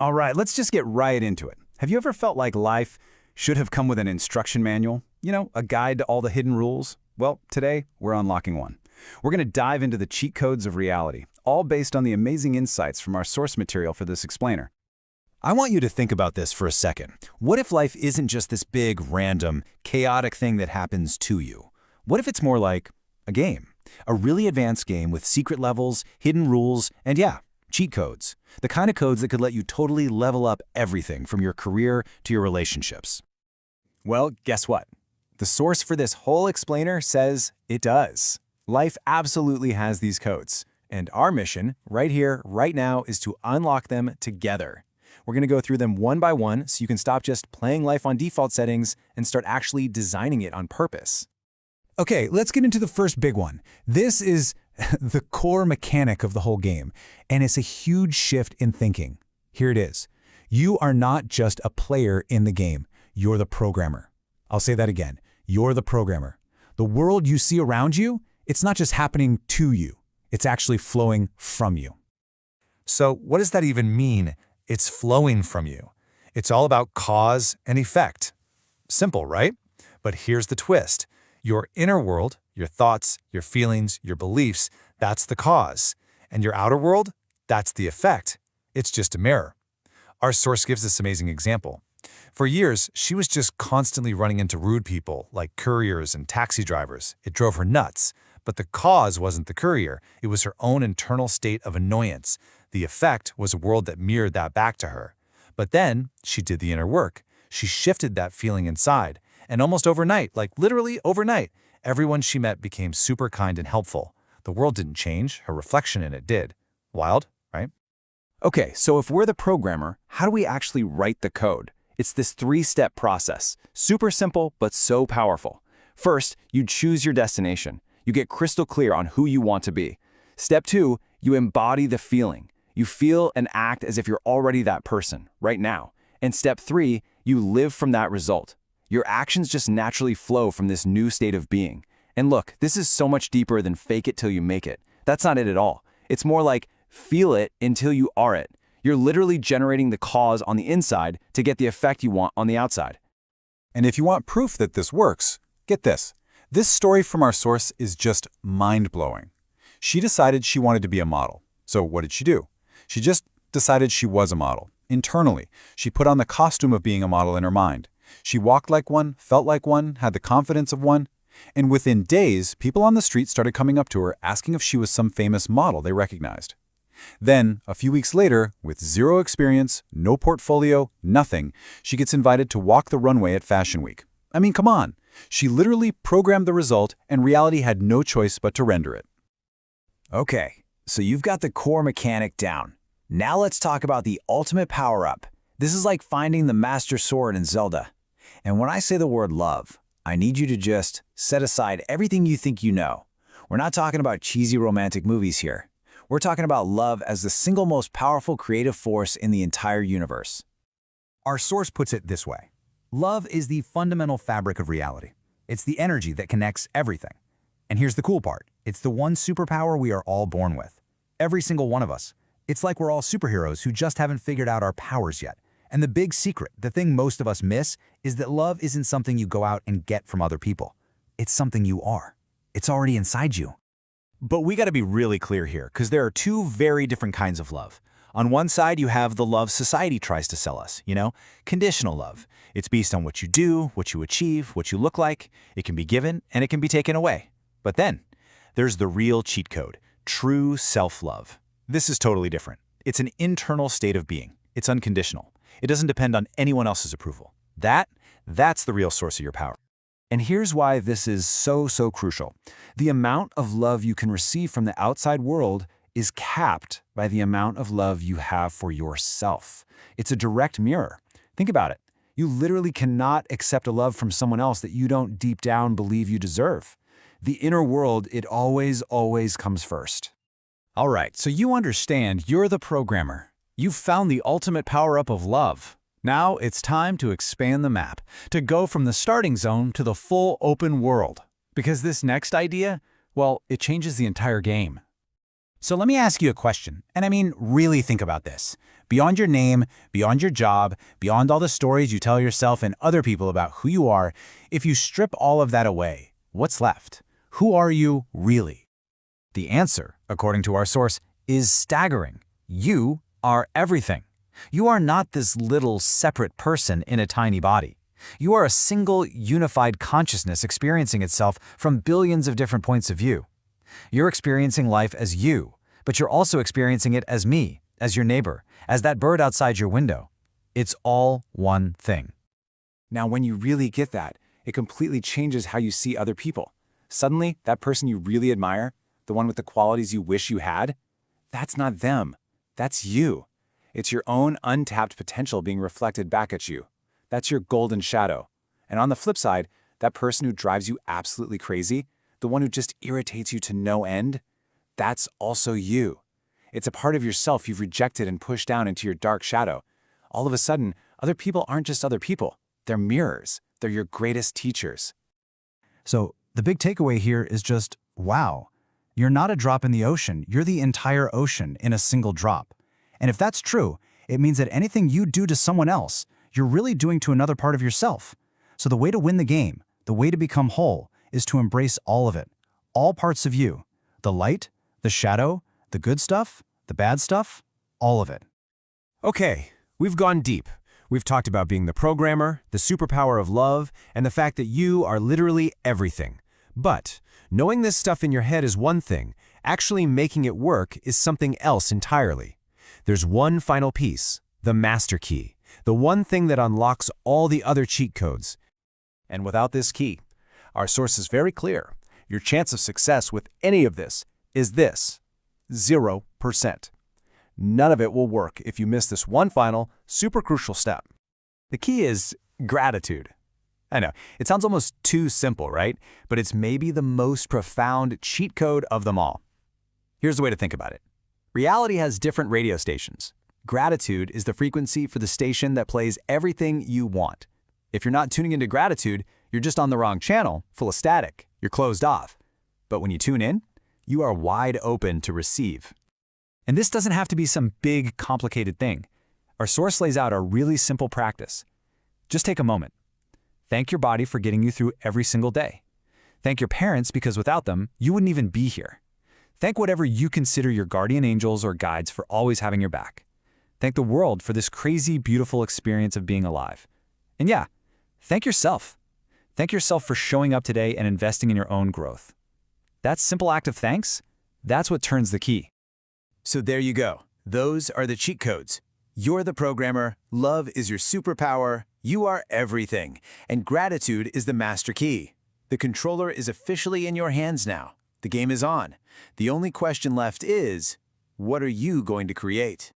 All right, let's just get right into it. Have you ever felt like life should have come with an instruction manual? A guide to all the hidden rules? Well, today we're unlocking one. We're going to dive into the cheat codes of reality, all based on the amazing insights from our source material for this explainer. I want you to think about this for a second. What if life isn't just this big, random, chaotic thing that happens to you? What if it's more like a game? A really advanced game with secret levels, hidden rules, and yeah, cheat codes. The kind of codes that could let you totally level up everything from your career to your relationships. Well, guess what? The source for this whole explainer says it does. Life absolutely has these codes. And our mission, right here, right now, is to unlock them together. We're going to go through them one by one so you can stop just playing life on default settings and start actually designing it on purpose. Okay, let's get into the first big one. This is the core mechanic of the whole game, and it's a huge shift in thinking. Here it is. You are not just a player in the game. You're the programmer. I'll say that again. You're the programmer. The world you see around you, it's not just happening to you. It's actually flowing from you. So what does that even mean? It's flowing from you. It's all about cause and effect. Simple, right? But here's the twist. Your inner world, your thoughts, your feelings, your beliefs, that's the cause. And your outer world, that's the effect. It's just a mirror. Our source gives this amazing example. For years, she was just constantly running into rude people like couriers and taxi drivers. It drove her nuts. But the cause wasn't the courier. It was her own internal state of annoyance. The effect was a world that mirrored that back to her. But then, she did the inner work. She shifted that feeling inside. And almost overnight, like literally overnight, everyone she met became super kind and helpful. The world didn't change, her reflection in it did. Wild, right? Okay, so if we're the programmer, how do we actually write the code? It's this three-step process. Super simple, but so powerful. First, you choose your destination. You get crystal clear on who you want to be. Step 2, you embody the feeling. You feel and act as if you're already that person, right now. And step 3, you live from that result. Your actions just naturally flow from this new state of being. And look, this is so much deeper than fake it till you make it. That's not it at all. It's more like feel it until you are it. You're literally generating the cause on the inside to get the effect you want on the outside. And if you want proof that this works, get this. This story from our source is just mind-blowing. She decided she wanted to be a model. So what did she do? She just decided she was a model. Internally, she put on the costume of being a model in her mind. She walked like one, felt like one, had the confidence of one. And within days, people on the street started coming up to her asking if she was some famous model they recognized. Then, a few weeks later, with zero experience, no portfolio, nothing, she gets invited to walk the runway at Fashion Week. I mean, come on. She literally programmed the result, and reality had no choice but to render it. Okay, so you've got the core mechanic down. Now let's talk about the ultimate power-up. This is like finding the master sword in Zelda. And when I say the word love, I need you to just set aside everything you think you know. We're not talking about cheesy romantic movies here. We're talking about love as the single most powerful creative force in the entire universe. Our source puts it this way. Love is the fundamental fabric of reality. It's the energy that connects everything. And here's the cool part. It's the one superpower we are all born with. Every single one of us. It's like we're all superheroes who just haven't figured out our powers yet. And the big secret, the thing most of us miss, is that love isn't something you go out and get from other people. It's something you are. It's already inside you. But we got to be really clear here, because there are two very different kinds of love. On one side, you have the love society tries to sell us, conditional love. It's based on what you do, what you achieve, what you look like. It can be given, and it can be taken away. But then, there's the real cheat code, true self-love. This is totally different. It's an internal state of being. It's unconditional. It doesn't depend on anyone else's approval. That's the real source of your power. And here's why this is so crucial. The amount of love you can receive from the outside world is capped by the amount of love you have for yourself. It's a direct mirror. Think about it. You literally cannot accept a love from someone else that you don't deep down believe you deserve. The inner world, it always comes first. All right, so you understand you're the programmer. You've found the ultimate power-up of love. Now it's time to expand the map, to go from the starting zone to the full open world. Because this next idea, well, it changes the entire game. So let me ask you a question, and I mean really think about this. Beyond your name, beyond your job, beyond all the stories you tell yourself and other people about who you are, if you strip all of that away, what's left? Who are you really? The answer, according to our source, is staggering. You are everything. You are not this little separate person in a tiny body. You are a single, unified consciousness experiencing itself from billions of different points of view. You're experiencing life as you, but you're also experiencing it as me, as your neighbor, as that bird outside your window. It's all one thing. Now, when you really get that, it completely changes how you see other people. Suddenly, that person you really admire, the one with the qualities you wish you had, that's not them. That's you. It's your own untapped potential being reflected back at you. That's your golden shadow. And on the flip side, that person who drives you absolutely crazy, the one who just irritates you to no end, that's also you. It's a part of yourself you've rejected and pushed down into your dark shadow. All of a sudden, other people aren't just other people. They're mirrors. They're your greatest teachers. So the big takeaway here is just, wow, you're not a drop in the ocean. You're the entire ocean in a single drop. And if that's true, it means that anything you do to someone else, you're really doing to another part of yourself. So the way to win the game, the way to become whole, is to embrace all of it, all parts of you, the light, the shadow, the good stuff, the bad stuff, all of it. Okay, we've gone deep. We've talked about being the programmer, the superpower of love, and the fact that you are literally everything. But knowing this stuff in your head is one thing, actually making it work is something else entirely. There's one final piece, the master key, the one thing that unlocks all the other cheat codes. And without this key, our source is very clear. Your chance of success with any of this is this, 0%. None of it will work if you miss this one final, super crucial step. The key is gratitude. I know, it sounds almost too simple, right? But it's maybe the most profound cheat code of them all. Here's the way to think about it. Reality has different radio stations. Gratitude is the frequency for the station that plays everything you want. If you're not tuning into gratitude, you're just on the wrong channel, full of static. You're closed off. But when you tune in, you are wide open to receive. And this doesn't have to be some big, complicated thing. Our source lays out a really simple practice. Just take a moment. Thank your body for getting you through every single day. Thank your parents because without them, you wouldn't even be here. Thank whatever you consider your guardian angels or guides for always having your back. Thank the world for this crazy, beautiful experience of being alive. And yeah, thank yourself. Thank yourself for showing up today and investing in your own growth. That simple act of thanks, that's what turns the key. So there you go. Those are the cheat codes. You're the programmer, love is your superpower, you are everything, and gratitude is the master key. The controller is officially in your hands now. The game is on. The only question left is, what are you going to create?